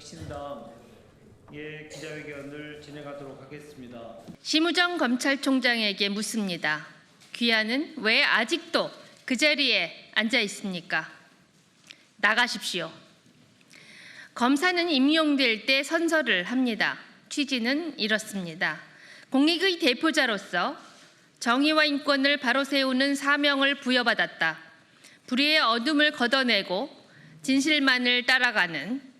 혁신당 기자회견을 진행하도록 하겠습니다. 심우정 검찰총장에게 묻습니다. 귀하는 왜 아직도 그 자리에 앉아 있습니까? 나가십시오. 검사는 임용될 때 선서를 합니다. 취지는 이렇습니다. 공익의 대표자로서 정의와 인권을 바로 세우는 사명을 부여받았다. 불의의 어둠을 걷어내고 진실만을 따라가는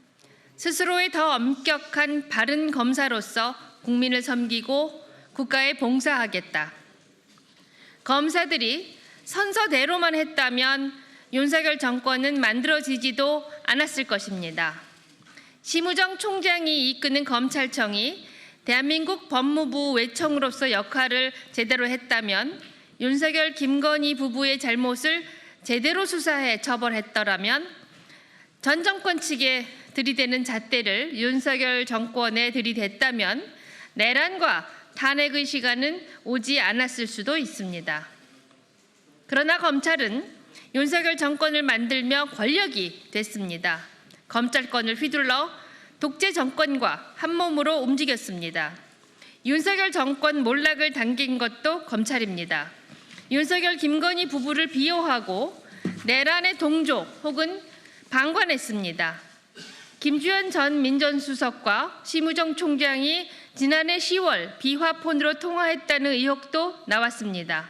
스스로의 더 엄격한 바른 검사로서 국민을 섬기고 국가에 봉사하겠다. 검사들이 선서대로만 했다면 윤석열 정권은 만들어지지도 않았을 것입니다. 심우정 총장이 이끄는 검찰청이 대한민국 법무부 외청으로서 역할을 제대로 했다면, 윤석열, 김건희 부부의 잘못을 제대로 수사해 처벌했더라면 전 정권 측에 들이대는 잣대를 윤석열 정권에 들이댔다면 내란과 탄핵의 시간은 오지 않았을 수도 있습니다. 그러나 검찰은 윤석열 정권을 만들며 권력이 됐습니다. 검찰권을 휘둘러 독재 정권과 한몸으로 움직였습니다. 윤석열 정권 몰락을 당긴 것도 검찰입니다. 윤석열, 김건희 부부를 비호하고 내란의 동조 혹은 방관했습니다. 김주현 전 민정수석과 심우정 총장이 지난해 10월 비화폰으로 통화했다는 의혹도 나왔습니다.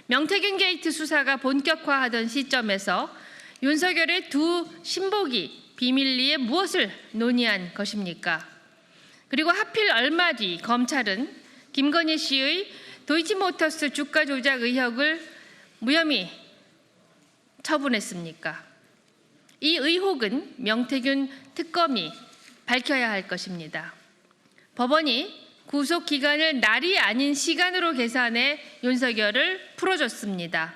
명태균 게이트 수사가 본격화하던 시점에서 윤석열의 두 신복이 비밀리에 무엇을 논의한 것입니까? 그리고 하필 얼마 뒤 검찰은 김건희 씨의 도이치모터스 주가 조작 의혹을 무혐의 처분했습니까? 이 의혹은 명태균 특검이 밝혀야 할 것입니다. 법원이 구속 기간을 날이 아닌 시간으로 계산해 윤석열을 풀어줬습니다.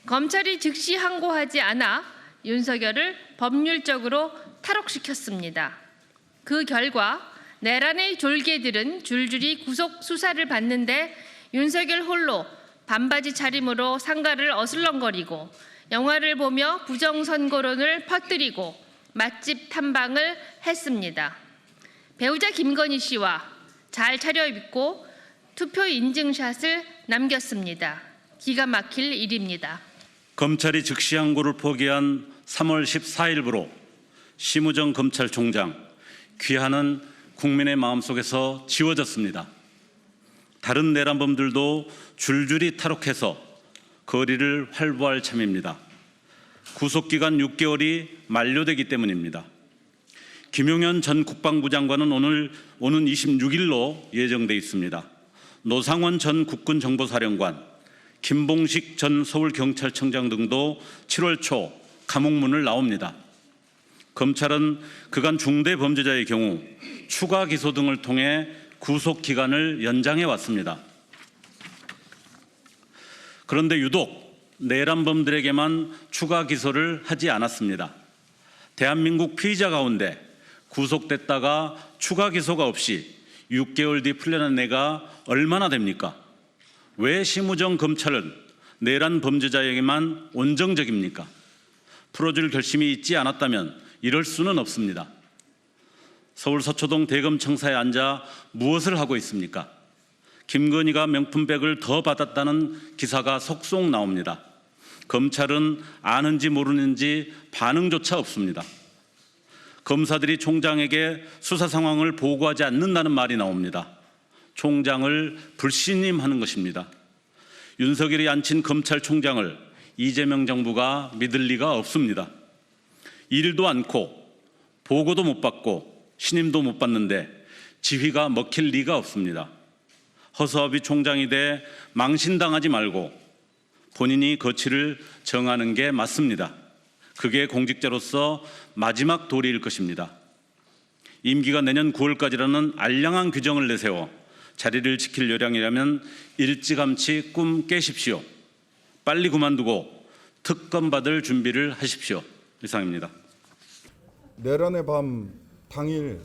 검찰이 즉시 항고하지 않아 윤석열을 법률적으로 탈옥시켰습니다. 그 결과 내란의 졸개들은 줄줄이 구속 수사를 받는데 윤석열 홀로 반바지 차림으로 상가를 어슬렁거리고 영화를 보며 부정선거론을 퍼뜨리고 맛집 탐방을 했습니다. 배우자 김건희 씨와 잘 차려입고 투표 인증샷을 남겼습니다. 기가 막힐 일입니다. 검찰이 즉시 항고를 포기한 3월 14일부로 심우정 검찰총장 귀하는 국민의 마음속에서 지워졌습니다. 다른 내란범들도 줄줄이 탈옥해서 거리를 활보할 참입니다. 구속기간 6개월이 만료되기 때문입니다. 김용현 전 국방부 장관은 오는 26일로 예정돼 있습니다. 노상원 전 국군정보사령관, 김봉식 전 서울경찰청장 등도 7월 초 감옥문을 나옵니다. 검찰은 그간 중대 범죄자의 경우 추가 기소 등을 통해 구속 기간을 연장해 왔습니다. 그런데 유독 내란범들에게만 추가 기소를 하지 않았습니다. 대한민국 피의자 가운데 구속됐다가 추가 기소가 없이 6개월 뒤 풀려난 애가 얼마나 됩니까? 왜 심우정 검찰은 내란 범죄자에게만 온정적입니까? 풀어줄 결심이 있지 않았다면 이럴 수는 없습니다. 서울 서초동 대검청사에 앉아 무엇을 하고 있습니까? 김건희가 명품백을 더 받았다는 기사가 속속 나옵니다. 검찰은 아는지 모르는지 반응조차 없습니다. 검사들이 총장에게 수사 상황을 보고하지 않는다는 말이 나옵니다. 총장을 불신임하는 것입니다. 윤석열이 앉힌 검찰총장을 이재명 정부가 믿을 리가 없습니다. 일도 않고 보고도 못 받고 신임도 못 받는데 지휘가 먹힐 리가 없습니다. 허수아비 총장이 돼 망신당하지 말고 본인이 거취를 정하는 게 맞습니다. 그게 공직자로서 마지막 도리일 것입니다. 임기가 내년 9월까지라는 알량한 규정을 내세워 자리를 지킬 요량이라면 일찌감치 꿈 깨십시오. 빨리 그만두고 특검 받을 준비를 하십시오. 이상입니다. 내란의 밤 당일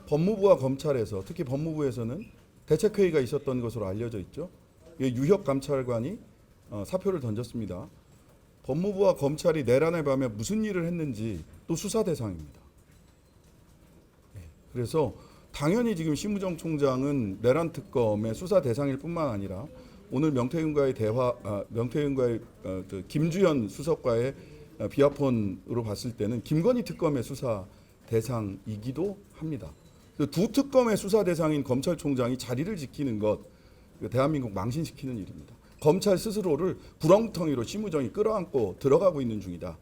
법무부와 검찰에서, 특히 법무부에서는 대책회의가 있었던 것으로 알려져 있죠. 유혁 감찰관이 사표를 던졌습니다. 법무부와 검찰이 내란의 밤에 무슨 일을 했는지 또 수사 대상입니다. 그래서 당연히 지금 심우정 총장은 내란 특검의 수사 대상일 뿐만 아니라 오늘 명태균과의 그 김주현 수석과의 비화폰으로 봤을 때는 김건희 특검의 수사 대상이기도 합니다. 두 특검의 수사 대상인 검찰총장이 자리를 지키는 것, 대한민국 망신시키는 일입니다. 검찰 스스로를 구렁텅이로 심우정이 끌어안고 들어가고 있는 중이다.